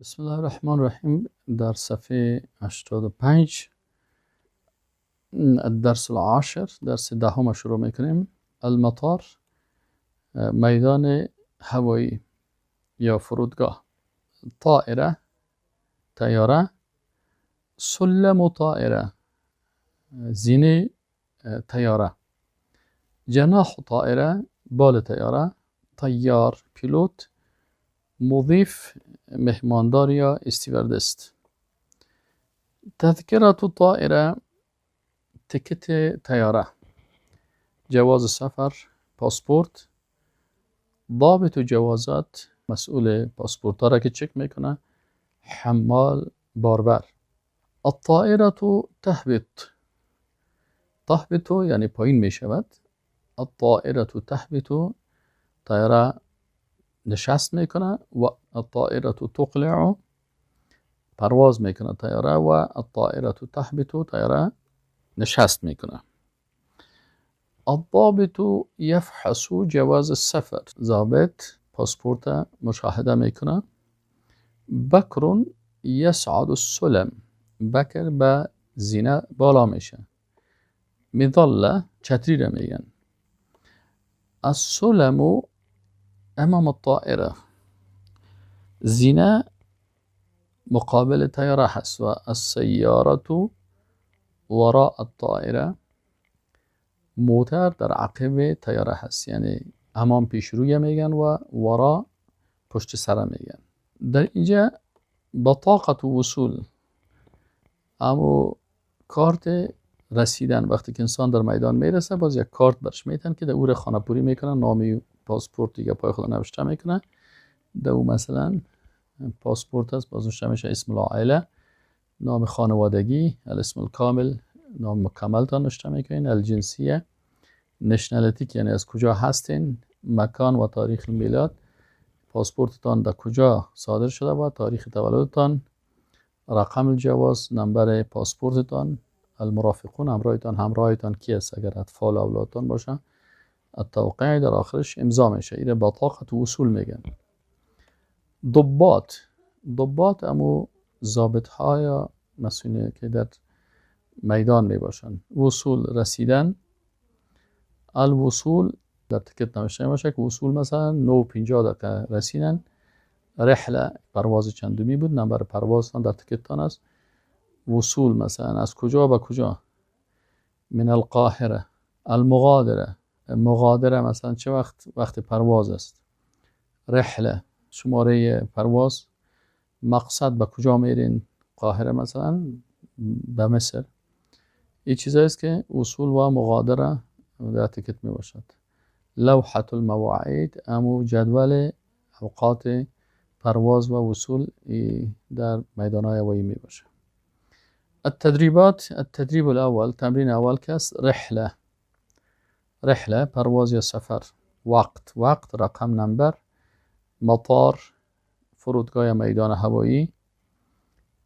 بسم الله الرحمن الرحیم. در صفحه 85 الدرس العاشر، درس دهم شروع میکنیم. المطار، میدان هوایی یا فرودگاه. طائره، طیاره. سلم طائره، زینه طیاره. جناح طائره، بال طیاره. طیار، پیلوت. مضیف، مهماندار یا استیوردست. تذکره طائره، تکت طیاره. جواز سفر، پاسپورت. ضابط و جوازات، مسئول پاسپورت ها را که چک میکنه. حمال، باربر. الطائره تهبط، تهبط یعنی پایین میشود. الطائره تهبط، طیاره نشست میکنه. و الطائره تقلع، پرواز میکنه طیاره. و الطائره تهبط، طیاره نشست میکنه. الضابط يفحص جواز السفر، ضابط پاسپورت مشاهده میکنه. بکر يصعد السلم، بکر به زینه بالا میشه. مظله، چتری را میگن. السلم امام الطائره، زینه مقابل طیاره هست. و السیاره وراء الطائره، موتر در عقب طیاره هست، یعنی امام پیش روی میگن و ورا پشت سر میگن. در اینجا بطاقت وصول، اما کارت رسیدن، وقتی که انسان در میدان میرسه باز یک کارت برش میتن که در او خانه پوری میکنن، نامی پاسپورت دیگه پای خود نوشته میکنه. در او مثلا پاسپورت هست، باز نوشته میشه اسم العائله، نام خانوادگی، الاسم الکامل، نام مکمل تا نوشته میکنین. الجنسیه، نشنالیتی که یعنی از کجا هستین. مکان و تاریخ میلاد، پاسپورتتان در کجا صادر شده و تاریخ تولدتان. رقم الجواز، نمبر پاسپورتتان. المرافقون، همراهتان کی است اگر اطفال اولادتان باشن. التوقیع، در آخرش امضا میشه. این بطاقت وصول میگن. ضباط، ضباط امو ضابط ها یا مسئولین که در میدان می باشن. وصول، رسیدن. الوصول، در تکت نوشته باشه که وصول مثلا 9:50 رسیدن. رحله، پرواز چندمی بود، نمبر پروازتان در تکتتان است. وصول مثلا از کجا به کجا. من القاهره. المغادره، مغادره مثلا چه وقت پرواز است. رحله، شماره پرواز. مقصد، به کجا میرین. قاهره مثلا به مصر. این چیزایی است که وصول و مغادره در تکت می باشد. لوحة المواعید، امو جدول اوقات پرواز و وصول در میدان‌های هوایی می باشه. التدریبات، التدریب الاول، تمرین اول که است. رحله، رحله پرواز یا سفر. وقت رقم نمبر. مطار، فرودگاه یا میدان هوایی.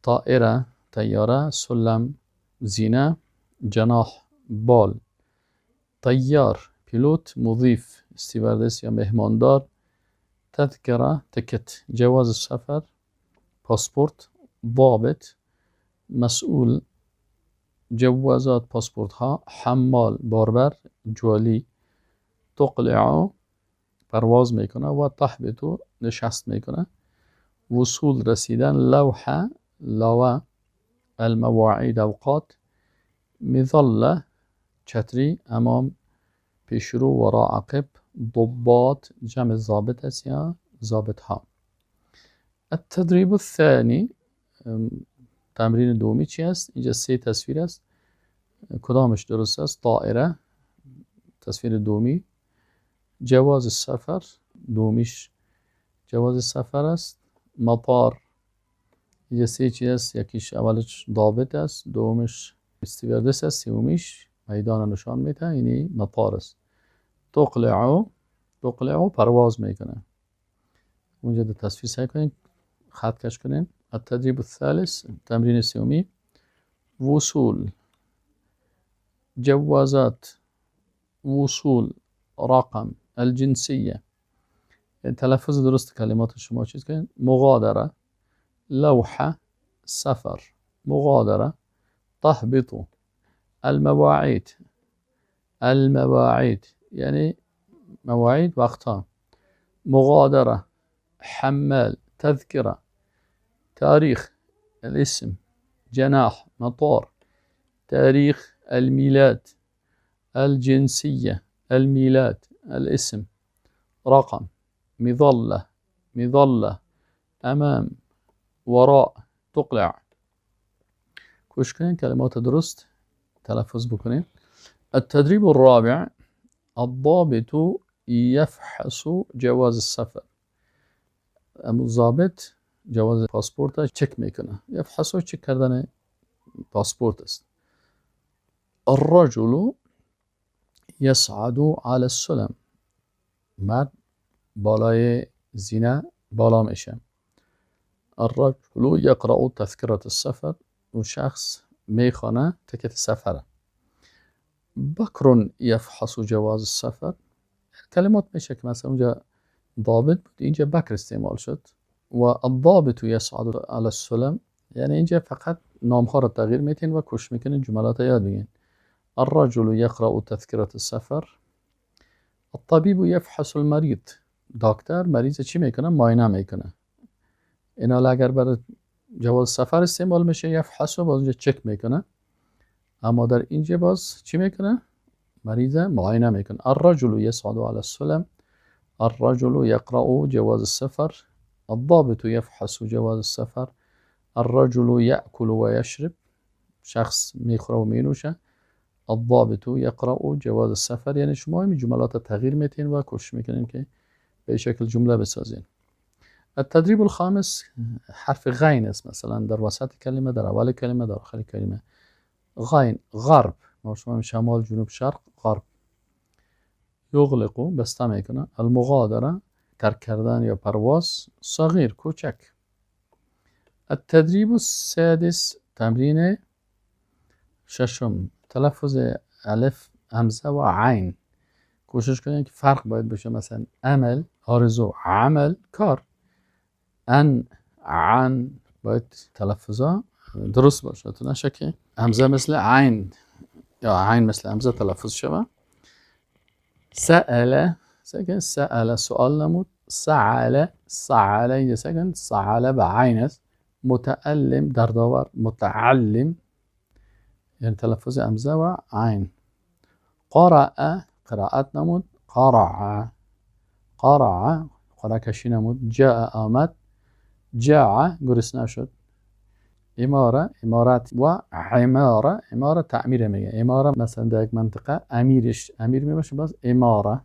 طائره، طیاره. سلم، زینه. جناح، بال. طیار، پیلوت. مضیف، استیوردس یا مهماندار. تذکره، تکت. جواز السفر، پاسپورت. ضابط، مسئول جوازات پاسپورت ها. حمال، باربر، جوالی. تقلع، پرواز میکنه. و تهبط، نشست میکنه. وصول، رسیدن. لوحه، لوه. المواعید، اوقات. مظله، چتری، امام پیشرو، ورا، عقب. ضباط، جمع ضابط است یا ضابط ها. التدریب الثانی، تمرین دومی چی است؟ اینجا 3 تصویر است، کدامش درست است؟ طائره، تصویر دومی. جواز سفر، دومیش جواز سفر است. مطار، اینجا 3 چیز است، یکیش اولش ضابط است، دومش استیوردس است، سومیش میدان نشان میده، یعنی مطار است. تقلع، پرواز میکنه. اونجا در تصویر سعی کنین خط کش کنین. التدریب الثالث، تمرین سومی. وصول، جوازات، وصول، رقم. الجنسیه، تلفظ درست کلمات شما چیز کنین. مغادره، لوحة، سفر، مغادرة، تهبط، المواعيد. المواعيد يعني مواعيد وقتها. مغادرة، حمال، تذكرة، تاريخ، الاسم، جناح، مطار، تاريخ الميلاد، الجنسية، الميلاد، الاسم، رقم، مظلة، مظلة، أمام، وراء، تقلع. كوش کنین کلمات درست تلفظ بکنین. التدريب الرابع: الضابط يفحص جواز السفر. الضابط جواز پاسپورت چک میکنه. يفحص چک کردن پاسپورت است. الرجل يصعد على السلم. مرد بالای زینه بالا میشه. الرجل يقرأ تذكرة السفر. و شخص میخوانه تکت سفره. بکر يفحص جواز السفر. کلمات میشه که مثلا اونجا ضابط بود، اینجا بکر استعمال شد. و الضابط يصعد على السلم یعنی اینجا فقط نامها رو تغییر میتین و کش میکنین، جملات یاد بگین. الرجل يقرأ تذكرة السفر. الطبيب يفحص المريض. دکتر مریض چی میکنه؟ معاینه میکنه. اینا اگر برای جواز سفر استعمال میشه یفحص، باز اونجا چک میکنه. اما در اینجا باز چی میکنه؟ مریض معاینه میکنه. الرجل يصعد على السلم. الرجل يقرأ جواز السفر. الضابط يفحص جواز السفر. الرجل يأكل ويشرب. شخص میخوره و مینوشه. الضابط يقرأ جواز السفر. یعنی شما این جملات تغییر میتین و کوشش میکنین که به شکل جمله بسازین. التدريب الخامس حرف غین است. مثلا در وسط کلمه، در اول کلمه، در آخر کلمه. غین، غرب. ما شما شمال، جنوب، شرق، غرب. یغلق بسته میکنه. المغادره ترک کردن یا پرواز. صغیر، کوچک. التدريب السادس تمرین ششم تلفظ الف، همزه و عین. کوشش کنید که فرق باید بشه. مثلا عمل، آرزو، عمل، کار. ان، عن باید تلفظا درست باشه، تو نشه که همزه مثل عین یا عین مثل همزه تلفظ شوه. سأل، سکن سأل سؤال نمود. سعل، سعل اینجا سکن سعل به عین است. متعلم دردآور. متعلم یعنی تلفظ همزه و عین. قرأ قرائت نمود. قرع، قرع قرأ کشی نمود. جاء آمد. جاع گرسنه شد. اماره، امارت و عماره. اماره تعمیر میگه. اماره مثلا در یک منطقه امیرش امیر میباشه، باز اماره.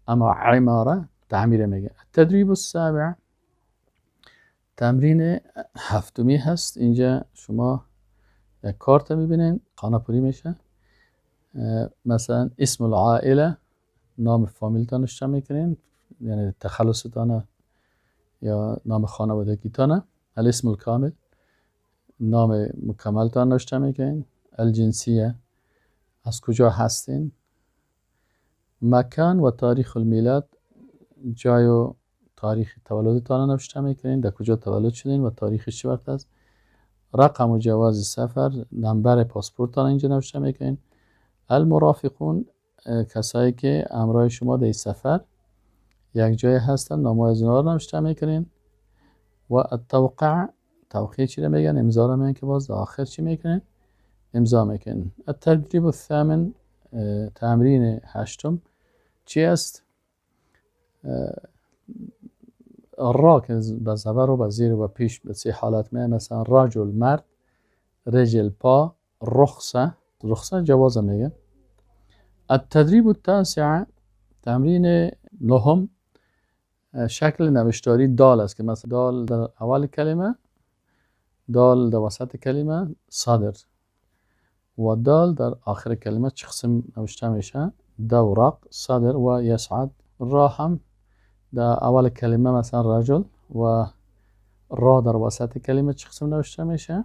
اما عماره تعمیر میگه. التدریب السابع تمرین هفتمی هست. اینجا شما یک کارت میبینین، خانه پوری میشه. مثلا اسم العائله، نام فامیلتان نوشته میکنین، یعنی تخلصتان یا نام خانوادگیتانه. الاسم الکامل، نام مکملتان نوشته میکنین. الجنسیه، از کجا هستین. مکان و تاریخ المیلاد، جای و تاریخ تولدتان نوشته میکنین، در کجا تولد شدین و تاریخش چه وقت است. رقم و جواز سفر، نمبر پاسپورتتان اینجا نوشته میکنین. المرافقون، کسایی که همراه شما در سفر یک جای هستن، نام‌های از اونها رو نوشته میکنین. و التوقع، توقیع چی رو میگن؟ امضا رو میگن که باز آخر چی میکنین؟ امضا میکنین. التدریب الثامن تمرین هشتم چی است؟ را که به زبر و به زیر و پیش به سه حالت میگن. مثلا رجل مرد، رجل پا، رخصه، رخصه جواز میگن. التدریب التاسع تمرین نهم شکل نوشتاری دال است که مثلا دال در اول کلمه، دال در وسط کلمه، صدر. و دال در آخر کلمه چه قسم نوشته میشه؟ دورق، صدر و یسعد. را هم در اول کلمه مثلا رجل و را در وسط کلمه چه قسم نوشته میشه؟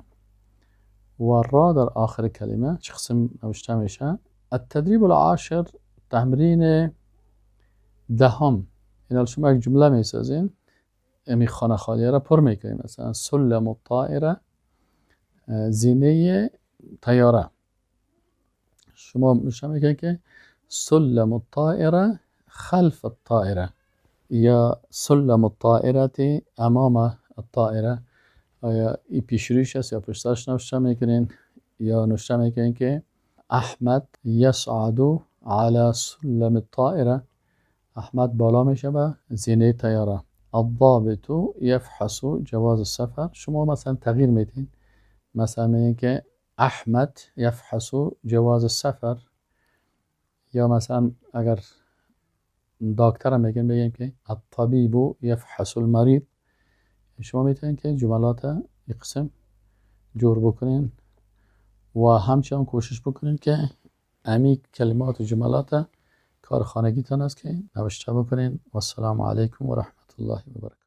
و را در آخر کلمه چه قسم نوشته میشه؟ التدریب العاشر تمرین دهم. این شما یک جمله میسازین. امی خانه خالیه را پر میکنیم. مثلا سلم الطائره، زینه طیاره. شما نوشته میکنید که سلم الطائره خلف الطائره یا سلم الطائره امام الطائره. آیا این پیش رویش است یا پشتش نوشته میکنین، یا نوشته میکنین که احمد یصعد على سلم الطائره، احمد بالا میشه به زینه طیاره. الضابط یفحص جواز السفر. شما مثلا تغییر میدین، مثلا میگین که احمد یفحص جواز السفر، یا مثلا اگر دکتر میگن بگیم که الطبیب یفحص المریض. شما میتونین که جملات این قسم جور بکنین و همچنان کوشش بکنین که امی کلمات و جملات کار خانگیتان است که نوشته بکنین. و السلام علیکم و رحمت الله و برکاته.